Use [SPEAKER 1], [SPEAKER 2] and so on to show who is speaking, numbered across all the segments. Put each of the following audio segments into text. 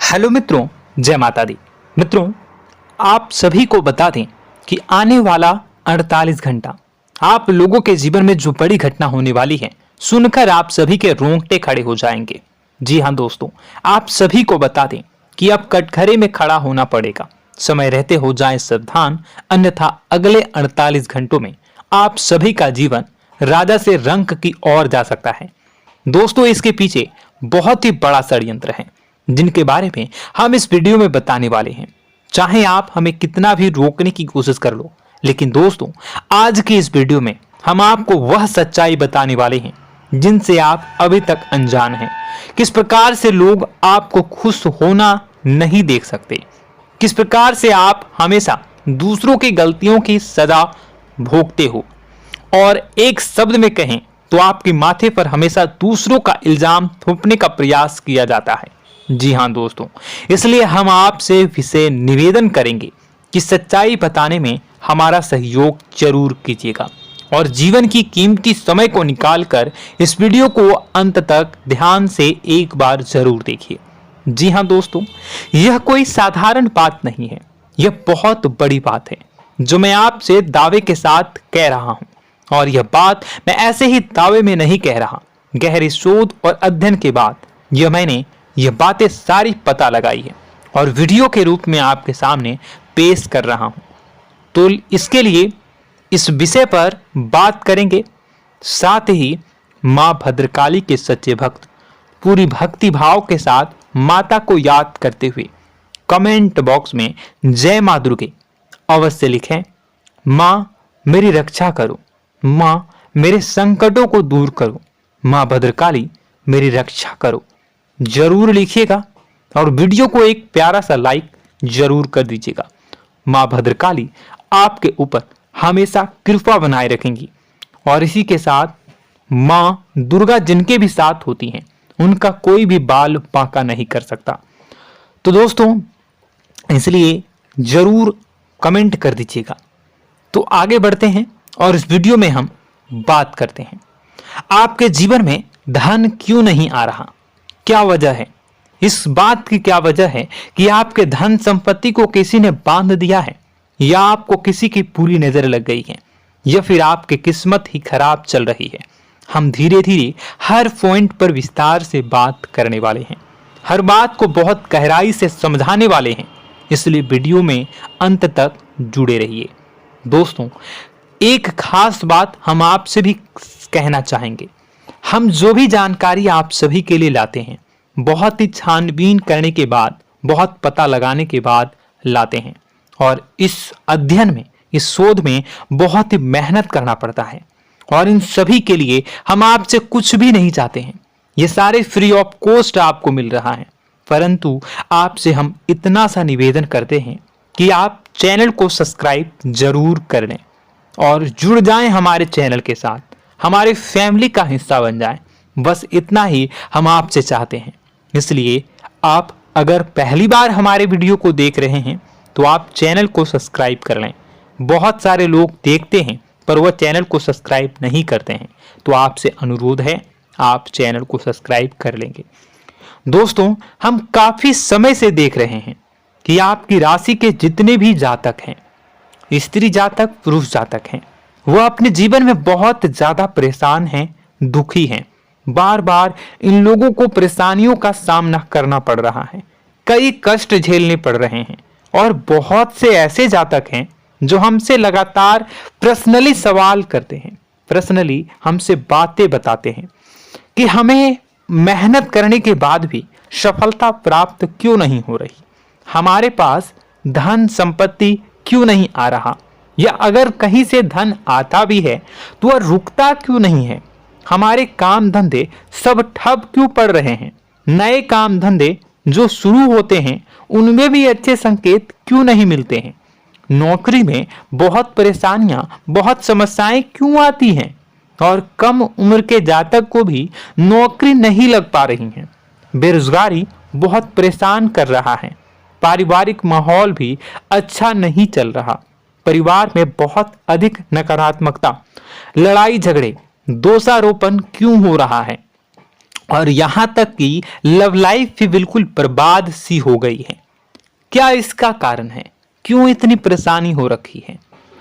[SPEAKER 1] Hello मित्रों, जय माता दी। मित्रों, आप सभी को बता दें कि आने वाला 48 घंटा आप लोगों के जीवन में जो बड़ी घटना होने वाली है, सुनकर आप सभी के रोंगटे खड़े हो जाएंगे। जी हाँ दोस्तों, आप सभी को बता दें कि अब कटघरे में खड़ा होना पड़ेगा। समय रहते हो जाएं सावधान, अन्यथा अगले 48 घंटों में आप सभी का जीवन राजा से रंक की ओर जा सकता है। दोस्तों, इसके पीछे बहुत ही बड़ा षड्यंत्र है जिनके बारे में हम इस वीडियो में बताने वाले हैं। चाहे आप हमें कितना भी रोकने की कोशिश कर लो, लेकिन दोस्तों आज की इस वीडियो में हम आपको वह सच्चाई बताने वाले हैं जिनसे आप अभी तक अनजान हैं। किस प्रकार से लोग आपको खुश होना नहीं देख सकते, किस प्रकार से आप हमेशा दूसरों की गलतियों की सजा भोगते हो, और एक शब्द में कहें तो आपके माथे पर हमेशा दूसरों का इल्जाम थोपने का प्रयास किया जाता है। जी हाँ दोस्तों, इसलिए हम आपसे विशेष निवेदन करेंगे कि सच्चाई बताने में हमारा सहयोग जरूर कीजिएगा और जीवन की कीमती समय को निकालकर इस वीडियो को अंत तक ध्यान से एक बार जरूर देखिए। जी हाँ दोस्तों, यह कोई साधारण बात नहीं है, यह बहुत बड़ी बात है जो मैं आपसे दावे के साथ कह रहा हूं। और यह बात मैं ऐसे ही दावे में नहीं कह रहा, गहरी शोध और अध्ययन के बाद मैंने यह बातें सारी पता लगाई है और वीडियो के रूप में आपके सामने पेश कर रहा हूं। तो इसके लिए इस विषय पर बात करेंगे। साथ ही मां भद्रकाली के सच्चे भक्त पूरी भक्ति भाव के साथ माता को याद करते हुए कमेंट बॉक्स में जय मां दुर्गे अवश्य लिखें। मां मेरी रक्षा करो, मां मेरे संकटों को दूर करो, मां भद्रकाली मेरी रक्षा करो, जरूर लिखिएगा और वीडियो को एक प्यारा सा लाइक जरूर कर दीजिएगा। मां भद्रकाली आपके ऊपर हमेशा कृपा बनाए रखेंगी और इसी के साथ मां दुर्गा जिनके भी साथ होती हैं उनका कोई भी बाल बांका नहीं कर सकता। तो दोस्तों, इसलिए जरूर कमेंट कर दीजिएगा। तो आगे बढ़ते हैं और इस वीडियो में हम बात करते हैं, आपके जीवन में धन क्यों नहीं आ रहा, क्या वजह है। इस बात की क्या वजह है कि आपके धन संपत्ति को किसी ने बांध दिया है, या आपको किसी की पूरी नजर लग गई है, या फिर आपकी किस्मत ही खराब चल रही है। हम धीरे धीरे हर पॉइंट पर विस्तार से बात करने वाले हैं, हर बात को बहुत गहराई से समझाने वाले हैं, इसलिए वीडियो में अंत तक जुड़े रहिए। दोस्तों, एक खास बात हम आपसे भी कहना चाहेंगे, हम जो भी जानकारी आप सभी के लिए लाते हैं बहुत ही छानबीन करने के बाद, बहुत पता लगाने के बाद लाते हैं, और इस अध्ययन में, इस शोध में बहुत ही मेहनत करना पड़ता है। और इन सभी के लिए हम आपसे कुछ भी नहीं चाहते हैं, ये सारे फ्री ऑफ कॉस्ट आपको मिल रहा है, परंतु आपसे हम इतना सा निवेदन करते हैं कि आप चैनल को सब्सक्राइब जरूर कर लें और जुड़ जाएं हमारे चैनल के साथ, हमारे फैमिली का हिस्सा बन जाएं। बस इतना ही हम आपसे चाहते हैं। इसलिए आप अगर पहली बार हमारे वीडियो को देख रहे हैं तो आप चैनल को सब्सक्राइब कर लें। बहुत सारे लोग देखते हैं पर वह चैनल को सब्सक्राइब नहीं करते हैं, तो आपसे अनुरोध है आप चैनल को सब्सक्राइब कर लेंगे। दोस्तों, हम काफी समय से देख रहे हैं कि आपकी राशि के जितने भी जातक हैं, स्त्री जातक, पुरुष जातक हैं, वह अपने जीवन में बहुत ज्यादा परेशान हैं, दुखी हैं। बार बार इन लोगों को परेशानियों का सामना करना पड़ रहा है, कई कष्ट झेलने पड़ रहे हैं, और बहुत से ऐसे जातक हैं जो हमसे लगातार पर्सनली सवाल करते हैं, पर्सनली हमसे बातें बताते हैं कि हमें मेहनत करने के बाद भी सफलता प्राप्त क्यों नहीं हो रही, हमारे पास धन संपत्ति क्यों नहीं आ रहा, या अगर कहीं से धन आता भी है तो वह रुकता क्यों नहीं है, हमारे काम धंधे सब ठप क्यों पड़ रहे हैं, नए काम धंधे जो शुरू होते हैं उनमें भी अच्छे संकेत क्यों नहीं मिलते हैं, नौकरी में बहुत परेशानियां, बहुत समस्याएं क्यों आती हैं, और कम उम्र के जातक को भी नौकरी नहीं लग पा रही है, बेरोजगारी बहुत परेशान कर रहा है, पारिवारिक माहौल भी अच्छा नहीं चल रहा, परिवार में बहुत अधिक नकारात्मकता, लड़ाई झगड़े, दोषारोपण क्यों हो रहा है, और यहां तक कि लव लाइफ भी बिल्कुल बर्बाद सी हो गई है। क्या इसका कारण है? क्यों इतनी परेशानी हो रखी है?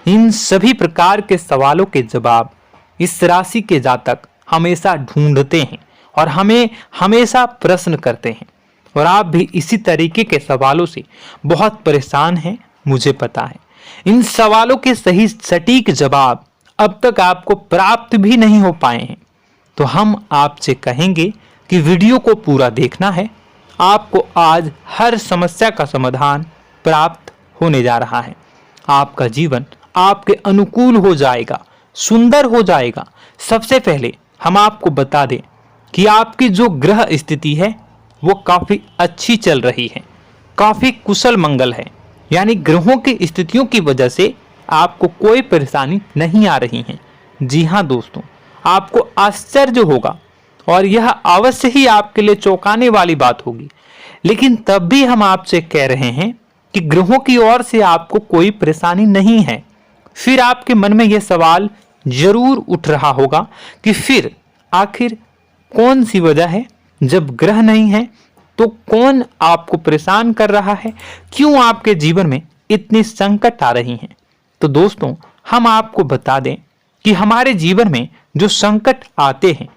[SPEAKER 1] इन सभी प्रकार के सवालों के जवाब इस राशि के जातक हमेशा ढूंढते हैं और हमें हमेशा प्रश्न करते हैं। और आप भी इसी तरीके के सवालों से बहुत परेशान हैं, मुझे पता है। इन सवालों के सही सटीक जवाब अब तक आपको प्राप्त भी नहीं हो पाए हैं। तो हम आपसे कहेंगे कि वीडियो को पूरा देखना है। आपको आज हर समस्या का समाधान प्राप्त होने जा रहा है। आपका जीवन आपके अनुकूल हो जाएगा, सुंदर हो जाएगा। सबसे पहले हम आपको बता दें कि आपकी जो ग्रह स्थिति है वो काफी अच्छी चल रही है, काफी कुशल मंगल है। यानी ग्रहों की स्थितियों की वजह से आपको कोई परेशानी नहीं आ रही है। जी हाँ दोस्तों, आपको आश्चर्य होगा और यह अवश्य ही आपके लिए चौंकाने वाली बात होगी। लेकिन तब भी हम आपसे कह रहे हैं कि ग्रहों की ओर से आपको कोई परेशानी नहीं है। फिर आपके मन में यह सवाल जरूर उठ रहा होगा कि फिर आखिर कौन सी वजह है? जब ग्रह नहीं है तो कौन आपको परेशान कर रहा है? क्यों आपके जीवन में इतनी संकट आ रही हैं? तो दोस्तों, हम आपको बता दें कि हमारे जीवन में जो संकट आते हैं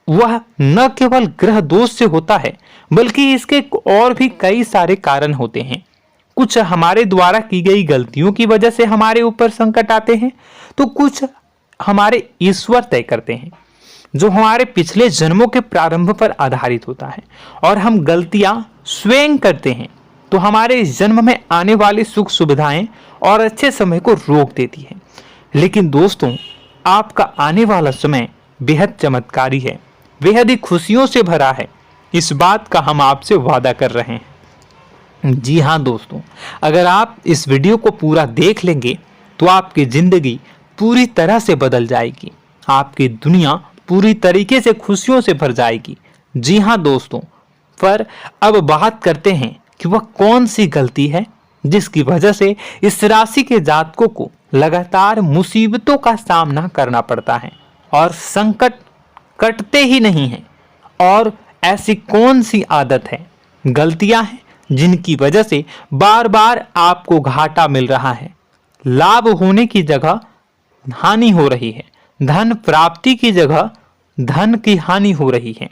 [SPEAKER 1] वह न केवल ग्रह दोष से होता है, बल्कि इसके और भी कई सारे कारण होते हैं। कुछ हमारे द्वारा की गई गलतियों की वजह से हमारे ऊपर संकट आते हैं, तो कुछ हमारे ईश्वर तय करते हैं, जो हमारे पिछले जन्मों के प्रारंभ पर आधारित होता है। और हम गलतियां स्वयं करते हैं तो हमारे इस जन्म में आने वाली सुख सुविधाएं और अच्छे समय को रोक देती है। लेकिन दोस्तों, आपका आने वाला समय बेहद चमत्कारी है, बेहद ही खुशियों से भरा है। इस बात का हम आपसे वादा कर रहे हैं। जी हाँ दोस्तों, अगर आप इस वीडियो को पूरा देख लेंगे तो आपकी जिंदगी पूरी तरह से बदल जाएगी, आपकी दुनिया पूरी तरीके से खुशियों से भर जाएगी। जी हाँ दोस्तों, पर अब बात करते हैं कि वह कौन सी गलती है जिसकी वजह से इस राशि के जातकों को लगातार मुसीबतों का सामना करना पड़ता है और संकट कटते ही नहीं हैं। और ऐसी कौन सी आदत है, गलतियां हैं जिनकी वजह से बार बार आपको घाटा मिल रहा है, लाभ होने की जगह हानि हो रही है, धन प्राप्ति की जगह धन की हानि हो रही है,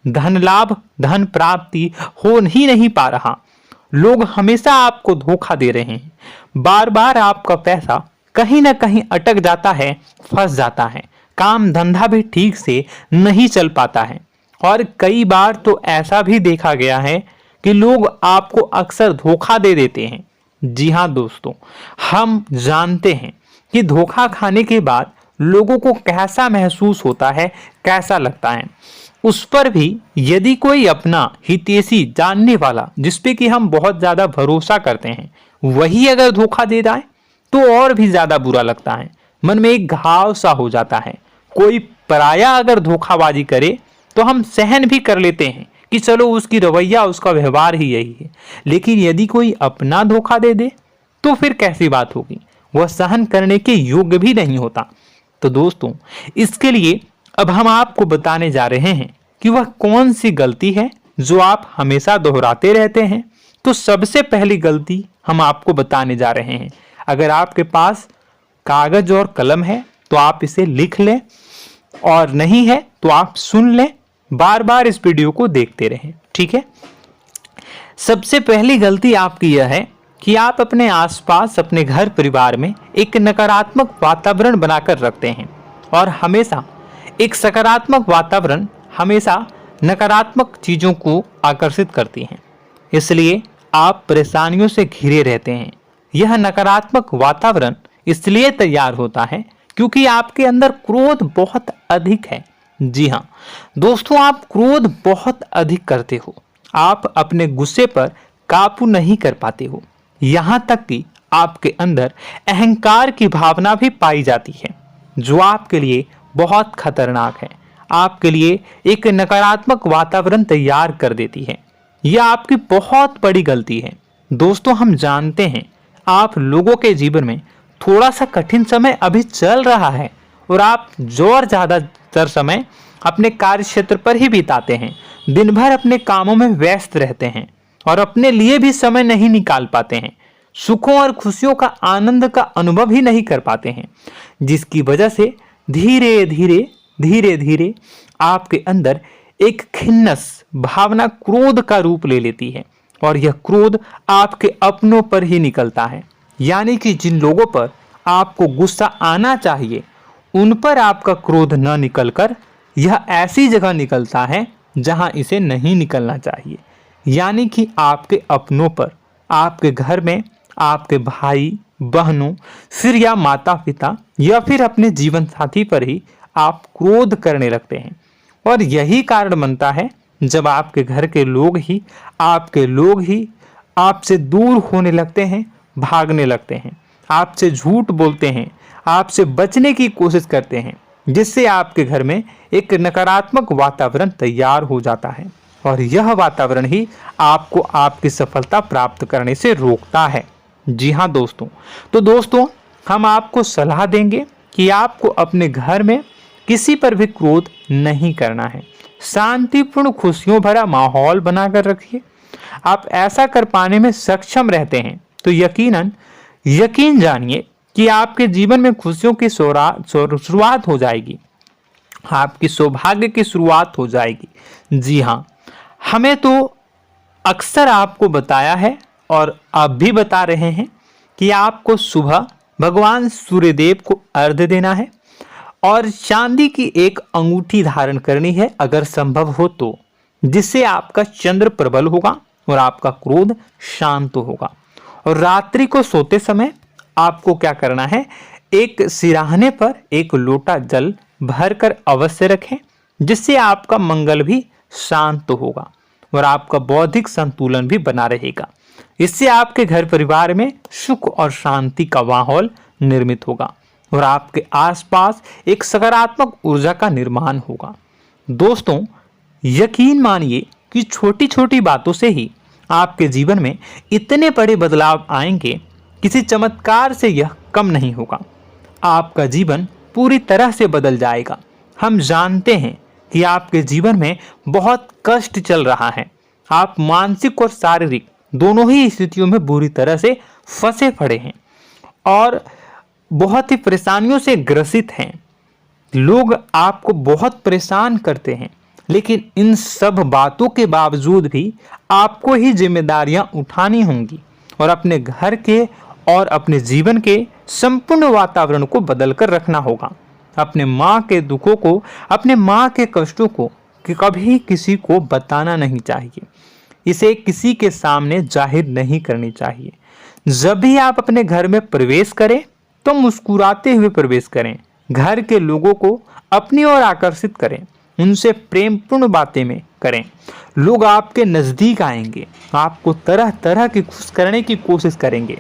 [SPEAKER 1] धन लाभ धन प्राप्ति हो ही नहीं पा रहा, लोग हमेशा आपको धोखा दे रहे हैं, बार बार आपका पैसा कहीं ना कहीं अटक जाता है, फंस जाता है, काम धंधा भी ठीक से नहीं चल पाता है। और कई बार तो ऐसा भी देखा गया है कि लोग आपको अक्सर धोखा दे देते हैं। जी हाँ दोस्तों, हम जानते हैं कि धोखा खाने के बाद लोगों को कैसा महसूस होता है, कैसा लगता है। उस पर भी यदि कोई अपना हितैषी जानने वाला, जिसपे कि हम बहुत ज्यादा भरोसा करते हैं, वही अगर धोखा दे जाए तो और भी ज्यादा बुरा लगता है, मन में एक घाव सा हो जाता है। कोई पराया अगर धोखाबाजी करे तो हम सहन भी कर लेते हैं कि चलो उसकी रवैया, उसका व्यवहार ही यही है। लेकिन यदि कोई अपना धोखा दे दे तो फिर कैसी बात होगी, वह सहन करने के योग्य भी नहीं होता। तो दोस्तों, इसके लिए अब हम आपको बताने जा रहे हैं कि वह कौन सी गलती है जो आप हमेशा दोहराते रहते हैं। तो सबसे पहली गलती हम आपको बताने जा रहे हैं। अगर आपके पास कागज और कलम है तो आप इसे लिख लें, और नहीं है तो आप सुन लें, बार बार इस वीडियो को देखते रहें, ठीक है। सबसे पहली गलती आपकी यह है कि आप अपने आसपास, अपने घर परिवार में एक नकारात्मक वातावरण बनाकर रखते हैं। और हमेशा एक सकारात्मक वातावरण हमेशा नकारात्मक चीजों को आकर्षित करती हैं, इसलिए आप परेशानियों से घिरे रहते हैं। यह नकारात्मक वातावरण इसलिए तैयार होता है क्योंकि आपके अंदर क्रोध बहुत अधिक है। जी हाँ दोस्तों, आप क्रोध बहुत अधिक करते हो, आप अपने गुस्से पर काबू नहीं कर पाते हो, यहाँ तक कि आपके अंदर अहंकार की भावना भी पाई जाती है, जो आपके लिए बहुत खतरनाक है, आपके लिए एक नकारात्मक वातावरण तैयार कर देती है। यह आपकी बहुत बड़ी गलती है। दोस्तों, हम जानते हैं आप लोगों के जीवन में थोड़ा सा कठिन समय अभी चल रहा है और आप और ज्यादातर समय अपने कार्य क्षेत्र पर ही बिताते हैं, दिन भर अपने कामों में व्यस्त रहते हैं और अपने लिए भी समय नहीं निकाल पाते हैं, सुखों और खुशियों का आनंद का अनुभव ही नहीं कर पाते हैं, जिसकी वजह से धीरे धीरे धीरे धीरे आपके अंदर एक खिन्नस भावना क्रोध का रूप ले लेती है और यह क्रोध आपके अपनों पर ही निकलता है। यानी कि जिन लोगों पर आपको गुस्सा आना चाहिए उन पर आपका क्रोध न निकलकर यह ऐसी जगह निकलता है जहां इसे नहीं निकलना चाहिए। यानी कि आपके अपनों पर, आपके घर में आपके भाई बहनों, फिर या माता पिता या फिर अपने जीवन साथी पर ही आप क्रोध करने लगते हैं। और यही कारण बनता है जब आपके घर के लोग ही आपसे दूर होने लगते हैं, भागने लगते हैं, आपसे झूठ बोलते हैं, आपसे बचने की कोशिश करते हैं, जिससे आपके घर में एक नकारात्मक वातावरण तैयार हो जाता है और यह वातावरण ही आपको आपकी सफलता प्राप्त करने से रोकता है। जी हाँ दोस्तों, तो दोस्तों हम आपको सलाह देंगे कि आपको अपने घर में किसी पर भी क्रोध नहीं करना है। शांतिपूर्ण खुशियों भरा माहौल बनाकर रखिए। आप ऐसा कर पाने में सक्षम रहते हैं तो यकीन जानिए कि आपके जीवन में खुशियों की शुरुआत हो जाएगी, आपकी सौभाग्य की शुरुआत हो जाएगी। जी हाँ, हमें तो अक्सर आपको बताया है और आप भी बता रहे हैं कि आपको सुबह भगवान सूर्यदेव को अर्घ्य देना है और चांदी की एक अंगूठी धारण करनी है अगर संभव हो तो, जिससे आपका चंद्र प्रबल होगा और आपका क्रोध शांत होगा। और रात्रि को सोते समय आपको क्या करना है, एक सिराहने पर एक लोटा जल भरकर अवश्य रखें, जिससे आपका मंगल भी शांत होगा और आपका बौद्धिक संतुलन भी बना रहेगा। इससे आपके घर परिवार में सुख और शांति का माहौल निर्मित होगा और आपके आसपास एक सकारात्मक ऊर्जा का निर्माण होगा। दोस्तों यकीन मानिए कि छोटी छोटी बातों से ही आपके जीवन में इतने बड़े बदलाव आएंगे, किसी चमत्कार से यह कम नहीं होगा। आपका जीवन पूरी तरह से बदल जाएगा। हम जानते हैं कि आपके जीवन में बहुत कष्ट चल रहा है, आप मानसिक और शारीरिक दोनों ही स्थितियों में बुरी तरह से फंसे पड़े हैं और बहुत ही परेशानियों से ग्रसित हैं। लोग आपको बहुत परेशान करते हैं, लेकिन इन सब बातों के बावजूद भी आपको ही जिम्मेदारियां उठानी होंगी और अपने घर के और अपने जीवन के संपूर्ण वातावरण को बदलकर रखना होगा। अपने माँ के दुखों को, अपने माँ के कष्टों को कभी किसी को बताना नहीं चाहिए, इसे किसी के सामने जाहिर नहीं करनी चाहिए। जब भी आप अपने घर में प्रवेश करें तो मुस्कुराते हुए प्रवेश करें, घर के लोगों को अपनी ओर आकर्षित करें, उनसे प्रेमपूर्ण बातें में करें। लोग आपके नज़दीक आएंगे, आपको तरह तरह की खुश करने की कोशिश करेंगे।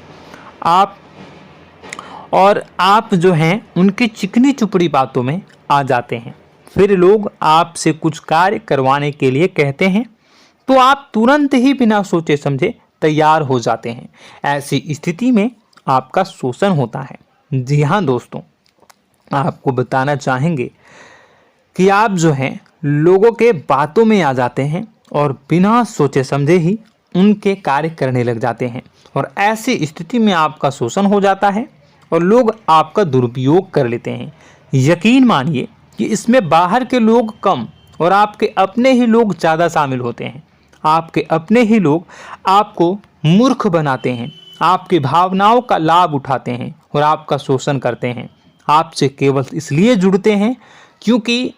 [SPEAKER 1] आप जो हैं उनकी चिकनी चुपड़ी बातों में आ जाते हैं। फिर लोग आपसे कुछ कार्य करवाने के लिए कहते हैं तो आप तुरंत ही बिना सोचे समझे तैयार हो जाते हैं। ऐसी स्थिति में आपका शोषण होता है। जी हाँ दोस्तों, आपको बताना चाहेंगे कि आप जो हैं लोगों के बातों में आ जाते हैं और बिना सोचे समझे ही उनके कार्य करने लग जाते हैं और ऐसी स्थिति में आपका शोषण हो जाता है और लोग आपका दुरुपयोग कर लेते हैं। यकीन मानिए कि इसमें बाहर के लोग कम और आपके अपने ही लोग ज़्यादा शामिल होते हैं। आपके अपने ही लोग आपको मूर्ख बनाते हैं, आपकी भावनाओं का लाभ उठाते हैं और आपका शोषण करते हैं। आपसे केवल इसलिए जुड़ते हैं क्योंकि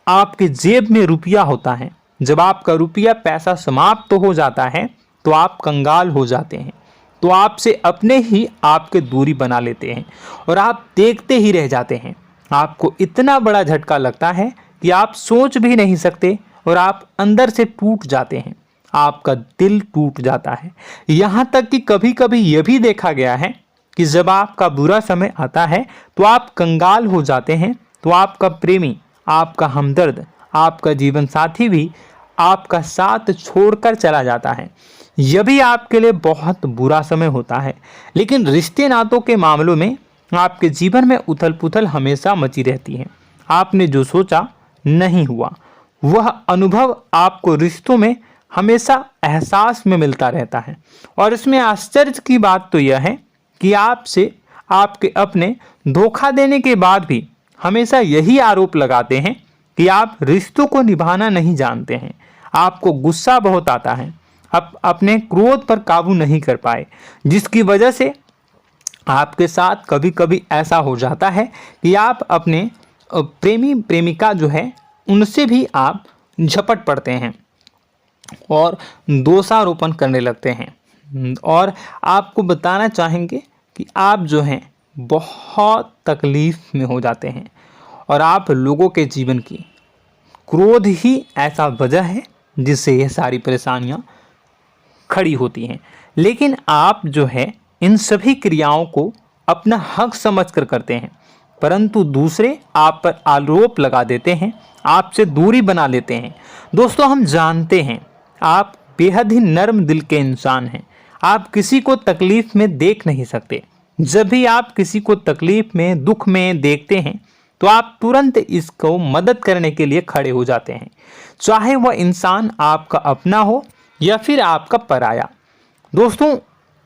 [SPEAKER 1] आपके जेब में रुपया होता है। जब आपका रुपया पैसा समाप्त हो जाता है तो आप कंगाल हो जाते हैं, तो आपसे अपने ही आपके दूरी बना लेते हैं और आप देखते ही रह जाते हैं। आपको इतना बड़ा झटका लगता है कि आप सोच भी नहीं सकते और आप अंदर से टूट जाते हैं, आपका दिल टूट जाता है। यहाँ तक कि कभी कभी यह भी देखा गया है कि जब आपका बुरा समय आता है तो आप कंगाल हो जाते हैं, तो आपका प्रेमी, आपका हमदर्द, आपका जीवन साथी भी आपका साथ छोड़कर चला जाता है। यह भी आपके लिए बहुत बुरा समय होता है। लेकिन रिश्ते नातों के मामलों में आपके जीवन में उथल पुथल हमेशा मची रहती है। आपने जो सोचा नहीं हुआ। वह अनुभव आपको रिश्तों में हमेशा एहसास में मिलता रहता है। और इसमें आश्चर्य की बात तो यह है कि आपसे आपके अपने धोखा देने के बाद भी हमेशा यही आरोप लगाते हैं कि आप रिश्तों को निभाना नहीं जानते हैं। आपको गुस्सा बहुत आता है, आप अपने क्रोध पर काबू नहीं कर पाए, जिसकी वजह से आपके साथ कभी कभी ऐसा हो जाता है कि आप अपने प्रेमी प्रेमिका जो है उनसे भी आप झपट पड़ते हैं और दोषारोपण करने लगते हैं। और आपको बताना चाहेंगे कि आप जो हैं बहुत तकलीफ में हो जाते हैं और आप लोगों के जीवन की क्रोध ही ऐसा वजह है जिससे यह सारी परेशानियां खड़ी होती हैं। लेकिन आप जो है इन सभी क्रियाओं को अपना हक समझकर करते हैं, परंतु दूसरे आप पर आरोप लगा देते हैं, आपसे दूरी बना लेते हैं। दोस्तों, हम जानते हैं आप बेहद ही नर्म दिल के इंसान हैं। आप किसी को तकलीफ में देख नहीं सकते। जब भी आप किसी को तकलीफ में, दुख में देखते हैं तो आप तुरंत इसको मदद करने के लिए खड़े हो जाते हैं, चाहे वह इंसान आपका अपना हो या फिर आपका पराया। दोस्तों,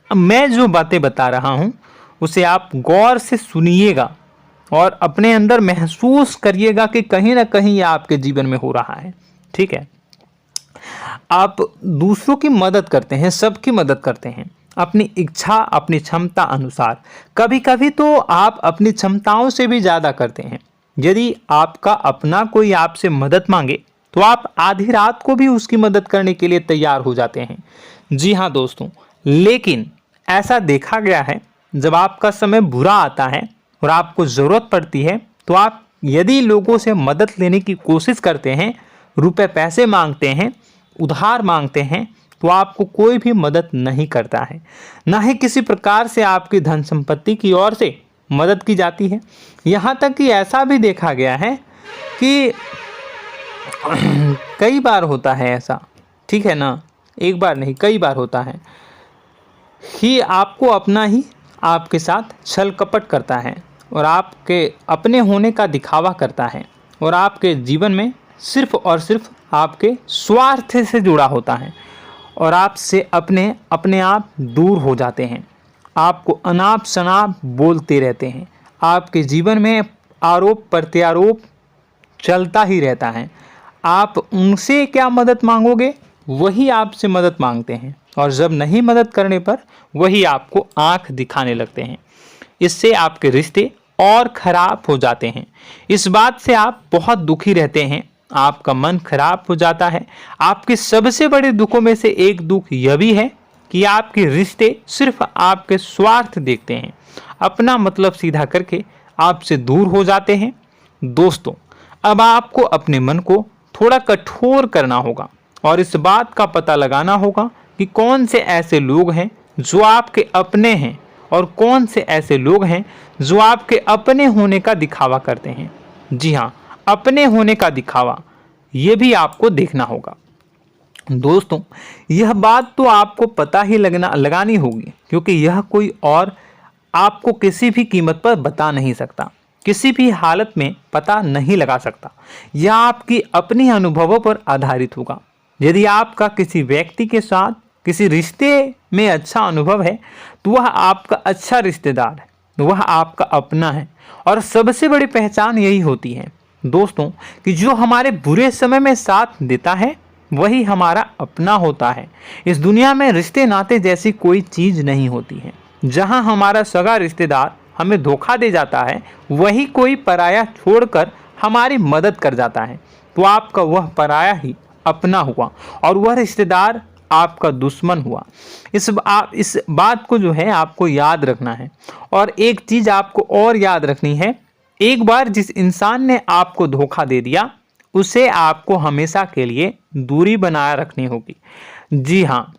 [SPEAKER 1] मैं जो बातें बता रहा हूं उसे आप गौर से सुनिएगा और अपने अंदर महसूस करिएगा कि कहीं ना कहीं यह आपके जीवन में हो रहा है। ठीक है, आप दूसरों की मदद करते हैं, सबकी मदद करते हैं अपनी इच्छा, अपनी क्षमता अनुसार। कभी कभी तो आप अपनी क्षमताओं से भी ज़्यादा करते हैं। यदि आपका अपना कोई आपसे मदद मांगे तो आप आधी रात को भी उसकी मदद करने के लिए तैयार हो जाते हैं। जी हाँ दोस्तों, लेकिन ऐसा देखा गया है जब आपका समय बुरा आता है और आपको ज़रूरत पड़ती है तो आप यदि लोगों से मदद लेने की कोशिश करते हैं, रुपए पैसे मांगते हैं, उधार मांगते हैं, तो आपको कोई भी मदद नहीं करता है। ना ही किसी प्रकार से आपकी धन संपत्ति की ओर से मदद की जाती है। यहाँ तक कि ऐसा भी देखा गया है कि कई बार होता है ऐसा, ठीक है ना, एक बार नहीं कई बार होता है कि आपको अपना ही आपके साथ छल कपट करता है और आपके अपने होने का दिखावा करता है और आपके जीवन में सिर्फ और सिर्फ आपके स्वार्थ से जुड़ा होता है और आपसे अपने आप दूर हो जाते हैं। आपको अनाप शनाप बोलते रहते हैं। आपके जीवन में आरोप प्रत्यारोप चलता ही रहता है। आप उनसे क्या मदद मांगोगे, वही आपसे मदद मांगते हैं और जब नहीं मदद करने पर वही आपको आंख दिखाने लगते हैं। इससे आपके रिश्ते और खराब हो जाते हैं। इस बात से आप बहुत दुखी रहते हैं, आपका मन खराब हो जाता है। आपके सबसे बड़े दुखों में से एक दुख यह भी है कि आपके रिश्ते सिर्फ आपके स्वार्थ देखते हैं, अपना मतलब सीधा करके आपसे दूर हो जाते हैं। दोस्तों, अब आपको अपने मन को थोड़ा कठोर करना होगा और इस बात का पता लगाना होगा कि कौन से ऐसे लोग हैं जो आपके अपने हैं और कौन से ऐसे लोग हैं जो आपके अपने होने का दिखावा करते हैं। जी हाँ, अपने होने का दिखावा, ये भी आपको देखना होगा। दोस्तों, यह बात तो आपको पता ही लगानी होगी, क्योंकि यह कोई और आपको किसी भी कीमत पर बता नहीं सकता, किसी भी हालत में पता नहीं लगा सकता। यह आपकी अपनी अनुभवों पर आधारित होगा। यदि आपका किसी व्यक्ति के साथ किसी रिश्ते में अच्छा अनुभव है तो वह आपका अच्छा रिश्तेदार है, वह आपका अपना है। और सबसे बड़ी पहचान यही होती है दोस्तों कि जो हमारे बुरे समय में साथ देता है वही हमारा अपना होता है। इस दुनिया में रिश्ते नाते जैसी कोई चीज़ नहीं होती है। जहां हमारा सगा रिश्तेदार हमें धोखा दे जाता है, वही कोई पराया छोड़कर हमारी मदद कर जाता है, तो आपका वह पराया ही अपना हुआ और वह रिश्तेदार आपका दुश्मन हुआ। इस बात को जो है आपको याद रखना है। और एक चीज़ आपको और याद रखनी है, एक बार जिस इंसान ने आपको धोखा दे दिया उसे आपको हमेशा के लिए दूरी बनाए रखनी होगी। जी हाँ,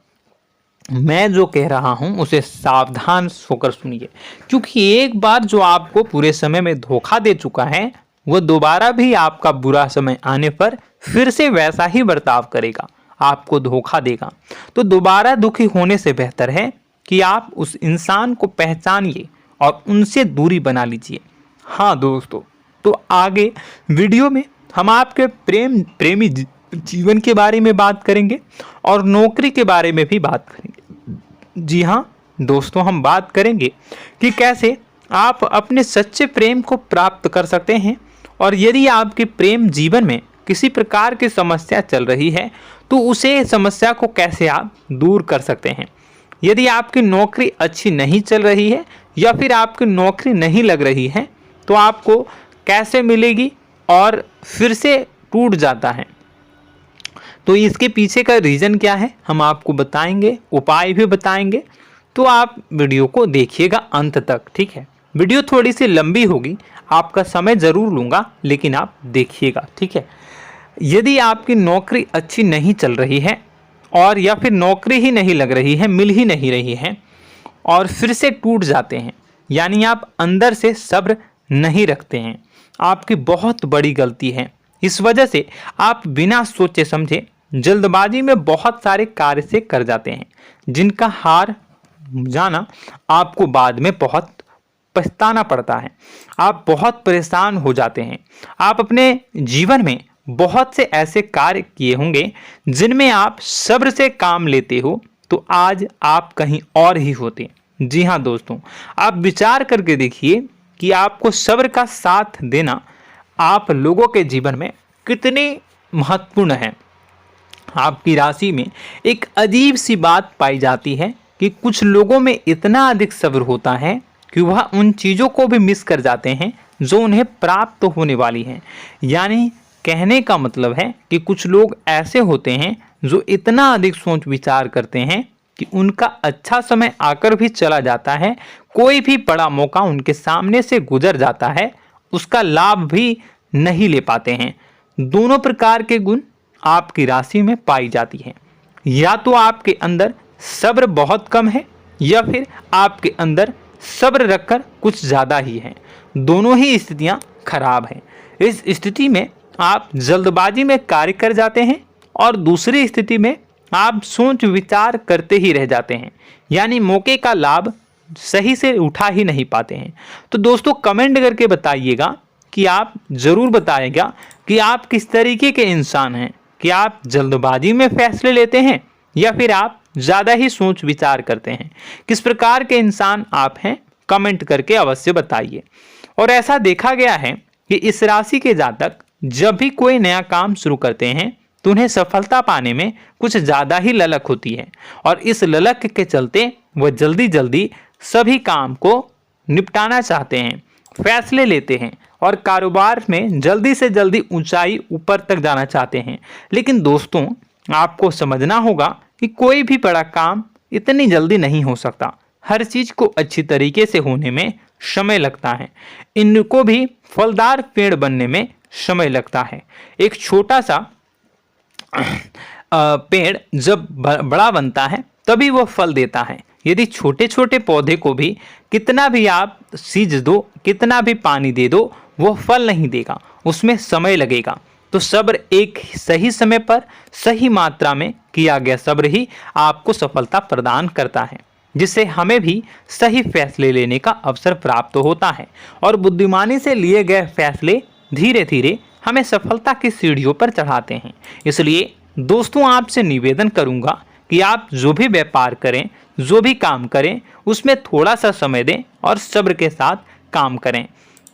[SPEAKER 1] मैं जो कह रहा हूं उसे सावधान होकर सुनिए, क्योंकि एक बार जो आपको पूरे समय में धोखा दे चुका है वह दोबारा भी आपका बुरा समय आने पर फिर से वैसा ही बर्ताव करेगा, आपको धोखा देगा। तो दोबारा दुखी होने से बेहतर है कि आप उस इंसान को पहचानिए और उनसे दूरी बना लीजिए। हाँ दोस्तों, तो आगे वीडियो में हम आपके प्रेमी जीवन के बारे में बात करेंगे और नौकरी के बारे में भी बात करेंगे। जी हाँ दोस्तों, हम बात करेंगे कि कैसे आप अपने सच्चे प्रेम को प्राप्त कर सकते हैं, और यदि आपके प्रेम जीवन में किसी प्रकार की समस्या चल रही है तो उसे समस्या को कैसे आप दूर कर सकते हैं। यदि आपकी नौकरी अच्छी नहीं चल रही है या फिर आपकी नौकरी नहीं लग रही है तो आपको कैसे मिलेगी और फिर से टूट जाता है, तो इसके पीछे का रीज़न क्या है हम आपको बताएंगे, उपाय भी बताएंगे। तो आप वीडियो को देखिएगा अंत तक, ठीक है। वीडियो थोड़ी सी लंबी होगी, आपका समय ज़रूर लूँगा, लेकिन आप देखिएगा, ठीक है। यदि आपकी नौकरी अच्छी नहीं चल रही है और या फिर नौकरी ही नहीं लग रही है, मिल ही नहीं रही है और फिर से टूट जाते हैं, यानी आप अंदर से सब्र नहीं रखते हैं, आपकी बहुत बड़ी गलती है। इस वजह से आप बिना सोचे समझे जल्दबाजी में बहुत सारे कार्य से कर जाते हैं, जिनका हार जाना आपको बाद में बहुत पछताना पड़ता है। आप बहुत परेशान हो जाते हैं। आप अपने जीवन में बहुत से ऐसे कार्य किए होंगे जिनमें आप सब्र से काम लेते हो, तो आज आप कहीं और ही होते। जी हाँ दोस्तों, आप विचार करके देखिए कि आपको सब्र का साथ देना आप लोगों के जीवन में कितने महत्वपूर्ण है। आपकी राशि में एक अजीब सी बात पाई जाती है कि कुछ लोगों में इतना अधिक सब्र होता है कि वह उन चीज़ों को भी मिस कर जाते हैं जो उन्हें प्राप्त होने वाली हैं। यानी कहने का मतलब है कि कुछ लोग ऐसे होते हैं जो इतना अधिक सोच विचार करते हैं कि उनका अच्छा समय आकर भी चला जाता है, कोई भी बड़ा मौका उनके सामने से गुजर जाता है, उसका लाभ भी नहीं ले पाते हैं। दोनों प्रकार के गुण आपकी राशि में पाई जाती हैं। या तो आपके अंदर सब्र बहुत कम है या फिर आपके अंदर सब्र रखकर कुछ ज़्यादा ही है। दोनों ही स्थितियाँ खराब हैं। इस स्थिति में आप जल्दबाजी में कार्य कर जाते हैं और दूसरी स्थिति में आप सोच विचार करते ही रह जाते हैं, यानी मौके का लाभ सही से उठा ही नहीं पाते हैं। तो दोस्तों कमेंट करके बताइएगा कि आप ज़रूर बताइएगा कि आप किस तरीके के इंसान हैं, कि आप जल्दबाजी में फैसले लेते हैं या फिर आप ज़्यादा ही सोच विचार करते हैं। किस प्रकार के इंसान आप हैं, कमेंट करके अवश्य बताइए। और ऐसा देखा गया है कि इस राशि के जातक जब भी कोई नया काम शुरू करते हैं तो उन्हें सफलता पाने में कुछ ज़्यादा ही ललक होती है, और इस ललक के चलते वह जल्दी जल्दी सभी काम को निपटाना चाहते हैं, फैसले लेते हैं और कारोबार में जल्दी से जल्दी ऊंचाई ऊपर तक जाना चाहते हैं। लेकिन दोस्तों आपको समझना होगा कि कोई भी बड़ा काम इतनी जल्दी नहीं हो सकता। हर चीज़ को अच्छी तरीके से होने में समय लगता है। इनको भी फलदार पेड़ बनने में समय लगता है। एक छोटा सा पेड़ जब बड़ा बनता है तभी वो फल देता है। यदि छोटे छोटे पौधे को भी कितना भी आप सींच दो, कितना भी पानी दे दो, वो फल नहीं देगा, उसमें समय लगेगा। तो सब्र एक सही समय पर सही मात्रा में किया गया सब्र ही आपको सफलता प्रदान करता है, जिससे हमें भी सही फैसले लेने का अवसर प्राप्त होता है और बुद्धिमानी से लिए गए फैसले धीरे धीरे हमें सफलता की सीढ़ियों पर चढ़ाते हैं। इसलिए दोस्तों आपसे निवेदन करूंगा कि आप जो भी व्यापार करें, जो भी काम करें, उसमें थोड़ा सा समय दें और सब्र के साथ काम करें।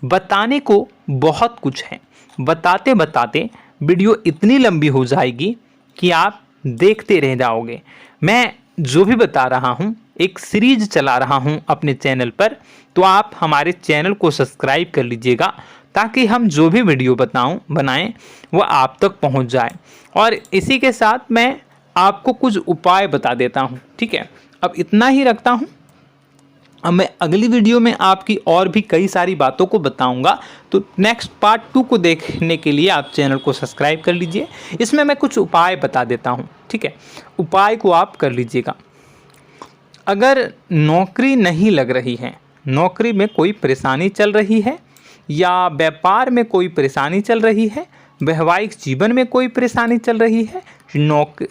[SPEAKER 1] बताने को बहुत कुछ है, बताते बताते वीडियो इतनी लंबी हो जाएगी कि आप देखते रह जाओगे। मैं जो भी बता रहा हूँ एक सीरीज चला रहा हूँ अपने चैनल पर, तो आप हमारे चैनल को सब्सक्राइब कर लीजिएगा ताकि हम जो भी वीडियो बनाएं वो आप तक पहुँच जाए। और इसी के साथ मैं आपको कुछ उपाय बता देता हूँ, ठीक है। अब इतना ही रखता हूँ। अब मैं अगली वीडियो में आपकी और भी कई सारी बातों को बताऊंगा, तो नेक्स्ट पार्ट 2 को देखने के लिए आप चैनल को सब्सक्राइब कर लीजिए। इसमें मैं कुछ उपाय बता देता हूं, ठीक है। उपाय को आप कर लीजिएगा। अगर नौकरी नहीं लग रही है, नौकरी में कोई परेशानी चल रही है, या व्यापार में कोई परेशानी चल रही है, वैवाहिक जीवन में कोई परेशानी चल रही है,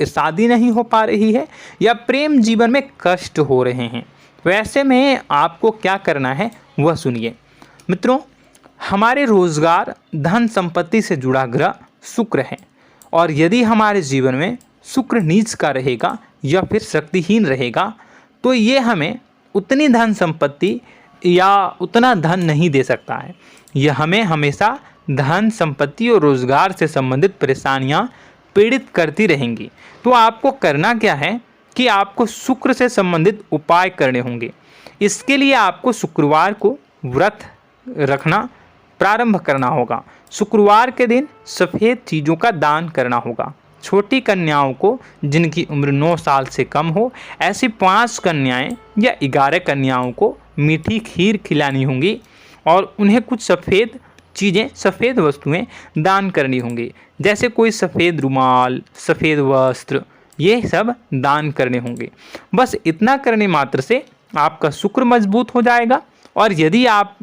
[SPEAKER 1] शादी नहीं हो पा रही है, या प्रेम जीवन में कष्ट हो रहे हैं, वैसे में आपको क्या करना है वह सुनिए। मित्रों, हमारे रोजगार धन संपत्ति से जुड़ा ग्रह शुक्र है, और यदि हमारे जीवन में शुक्र नीच का रहेगा या फिर शक्तिहीन रहेगा तो ये हमें उतनी धन संपत्ति या उतना धन नहीं दे सकता है। यह हमें हमेशा धन संपत्ति और रोजगार से संबंधित परेशानियां पीड़ित करती रहेंगी। तो आपको करना क्या है कि आपको शुक्र से संबंधित उपाय करने होंगे। इसके लिए आपको शुक्रवार को व्रत रखना प्रारंभ करना होगा। शुक्रवार के दिन सफ़ेद चीज़ों का दान करना होगा। छोटी कन्याओं को जिनकी उम्र 9 साल से कम हो, ऐसी 5 कन्याएं या 11 कन्याओं को मीठी खीर खिलानी होंगी और उन्हें कुछ सफ़ेद चीज़ें, सफ़ेद वस्तुएं दान करनी होंगी, जैसे कोई सफ़ेद रुमाल, सफ़ेद वस्त्र, ये सब दान करने होंगे। बस इतना करने मात्र से आपका शुक्र मजबूत हो जाएगा। और यदि आप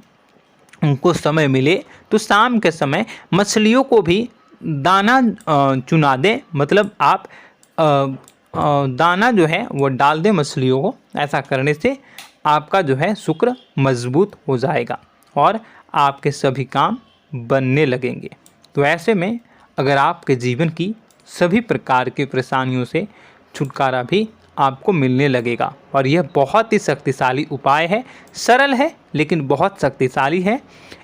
[SPEAKER 1] उनको समय मिले तो शाम के समय मछलियों को भी दाना चुना दें, मतलब आप दाना जो है वो डाल दें मछलियों को। ऐसा करने से आपका जो है शुक्र मजबूत हो जाएगा और आपके सभी काम बनने लगेंगे। तो ऐसे में अगर आपके जीवन की सभी प्रकार की परेशानियों से छुटकारा भी आपको मिलने लगेगा। और यह बहुत ही शक्तिशाली उपाय है, सरल है लेकिन बहुत शक्तिशाली है।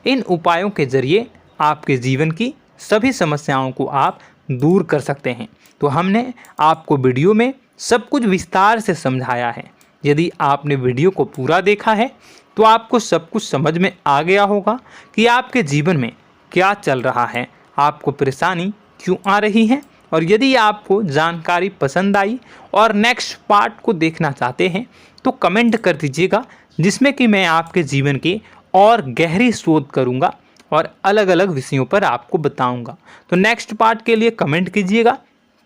[SPEAKER 1] इन उपायों के ज़रिए आपके जीवन की सभी समस्याओं को आप दूर कर सकते हैं। तो हमने आपको वीडियो में सब कुछ विस्तार से समझाया है। यदि आपने वीडियो को पूरा देखा है तो आपको सब कुछ समझ में आ गया होगा कि आपके जीवन में क्या चल रहा है, आपको परेशानी क्यों आ रही है। और यदि आपको जानकारी पसंद आई और नेक्स्ट पार्ट को देखना चाहते हैं तो कमेंट कर दीजिएगा, जिसमें कि मैं आपके जीवन की और गहरी शोध करूंगा और अलग अलग विषयों पर आपको बताऊंगा। तो नेक्स्ट पार्ट के लिए कमेंट कीजिएगा,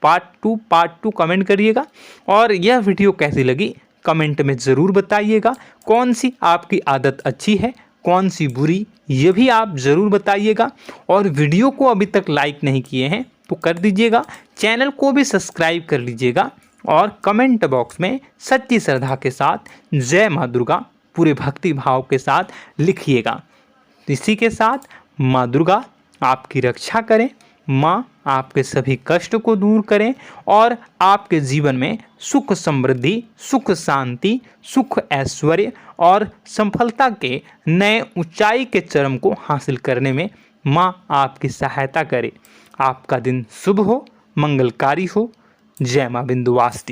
[SPEAKER 1] पार्ट टू कमेंट करिएगा। और यह वीडियो कैसी लगी कमेंट में ज़रूर बताइएगा। कौन सी आपकी आदत अच्छी है, कौन सी बुरी, ये भी आप ज़रूर बताइएगा। और वीडियो को अभी तक लाइक नहीं किए हैं तो कर दीजिएगा, चैनल को भी सब्सक्राइब कर लीजिएगा और कमेंट बॉक्स में सच्ची श्रद्धा के साथ जय माँ दुर्गा पूरे भक्ति भाव के साथ लिखिएगा। इसी के साथ माँ दुर्गा आपकी रक्षा करें, माँ आपके सभी कष्ट को दूर करें और आपके जीवन में सुख समृद्धि, सुख शांति, सुख ऐश्वर्य और सफलता के नए ऊंचाई के चरम को हासिल करने में माँ आपकी सहायता करे। आपका दिन शुभ हो, मंगलकारी हो। जय माँ विंध्यवासिनी।